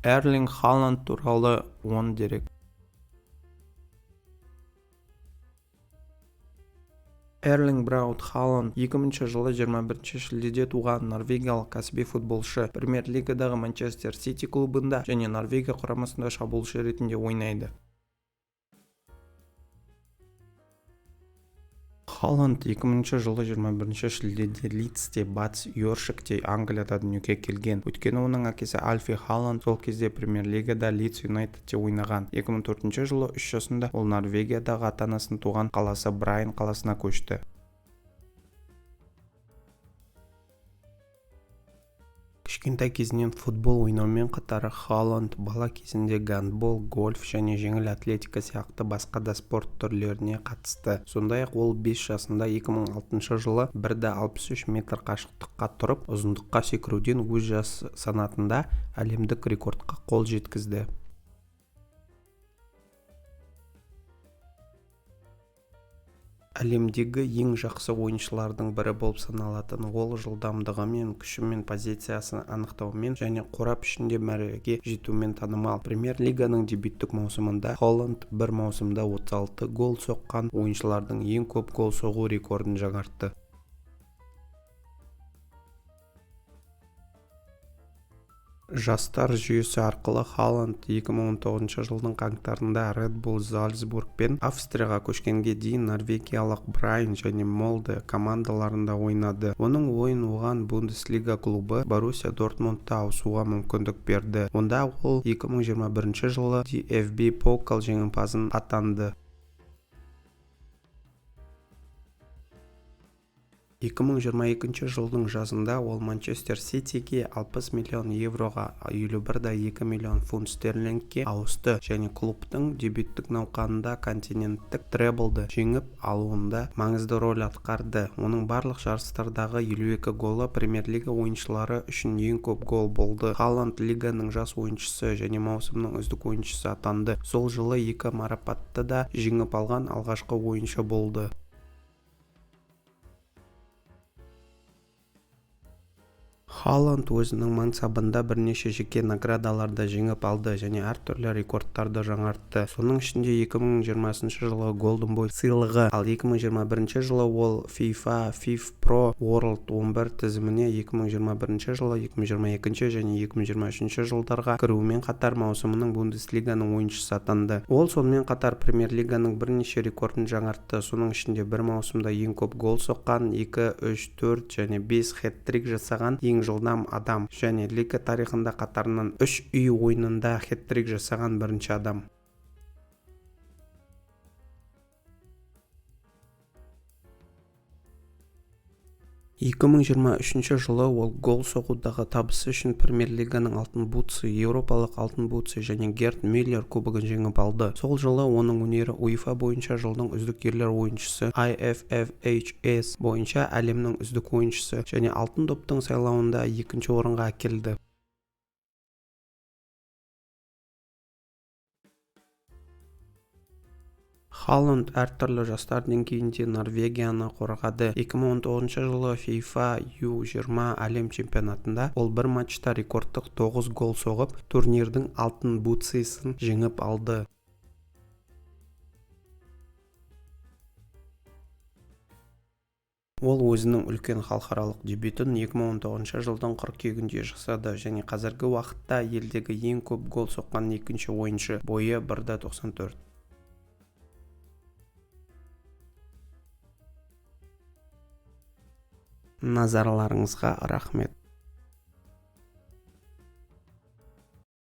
Эрлинг Халанд туралы 10 дерек. Эрлинг Браут Халанд 2000 жылы 21 шілдеде туған норвегиялық кәсіби футболшы. Премьер-лигадағы Манчестер Сити клубында және Норвегия құрамасында шабуылшы ретінде ойнайды. Халанд 2000 жылы 21 шілдеде Лидсте, батыс Йоркширде, Англияда дүниеге келген. Өйткені оның әкесі Альфи Халанд сол кезде премьер-лигада Лидс Юнайтедте ойнаған. 2004 жылы 3 жасында ол Норвегиядағы ата-анасының туған қаласы Брайан қаласына көшті. Кішкентай кезінен футбол ойнаумен қатар Халанд бала кезінде гандбол, гольф және жеңіл атлетика сияқты басқа да спорт түрлеріне қатысты. Сондай-ақ ол 5 жасында 2006 жылы 1,63 метр қашықтыққа тұрып, ұзындыққа секіруден өз жас санатында әлемдік рекордқа қол жеткізді. Әлемдегі ең жақсы ойыншылардың бірі болып саналатын ол жылдамдығымен, күшімен, позициясын анықтаумен және қорап ішінде мәреге жетумен танымал. Премьер-лиганың дебюттік маусымында Холланд бір маусымда 36 гол соққан ойыншылардың ең көп гол соғу рекордын жаңартты. Жастар жүйесі арқылы Халанд 2019 жылдың қаңтарында Red Bull Salzburg пен Австрияға көшкенге дейін норвегиялық Брайан және Молде командаларында ойнады. Оның ойын оған Бундеслига клубы Боруссия Дортмундта ауысуға мүмкіндік берді. Онда ол 2021 жылы DFB Pokal жеңімпазын атанды. 2022 жылдың жазында ол Манчестер Ситиге 60 миллион евроға 51,2 миллион фунт стерлингке ауысты және клубтың дебюттік науқанында континенттік треблды жеңіп алуында маңызды роль атқарды. Оның барлық жарыстардағы 52 голы премьер-лига ойыншылары үшін ең көп гол болды. Халанд лиганың жас ойыншысы және маусымның үздік ойыншысы атанды. Сол жылы 2 марапатты да жеңіп алған алғашқы ойыншы болды. Халанд өзінің мансабында бірнеше жеке наградаларды жеңіп алды және әртүрлі рекордтарды жаңартты. Соның ішінде 2020 жылы Golden Boy сыйлығы, ал 2021 жылы ол FIFA Pro World 11 тізіміне 2021 жылы, 2022 және 2023 жылдарға кіруімен қатар маусымының Бундеслиганың ойыншысы атанды. Ол сонымен қатар премьер-лиганың бірнеше рекордын жаңартты. Соның ішінде бір маусымда ең көп гол соққан, 2, 3, 4 және 5 хет-трик жасаған ең жылдам адам және лига тарихында қатарынан 3 үй ойынында хет-трик жасаған бірінші адам. Екі мың жиырма үшінші жылы ол гол соғудағы табысы үшін премьер-лиганың алтын бутсы, еуропалық алтын бутсы және Герд Мюллер кубогын жеңіп алды. Сол жылы оның өнері УЕФА бойынша жылдың үздік ерлер ойыншысы, IFFHS бойынша әлемнің үздік ойыншысы және алтын доптың сайлауында екінші орынға әкелді. Халанд әртүрлі жастар деңгейінде Норвегияны қорғады. 2019 жылы FIFA U20 әлем чемпионатында ол бір матчта рекордтық 9 гол соғып, турнирдің алтын бутсысын жеңіп алды. Ол өзінің үлкен халықаралық дебютін 2019 жылдың қыркүйегінде жасады және қазіргі уақытта елдегі ең көп гол соққан екінші ойыншы, бойы 1,94. Назарларыңызға рахмет.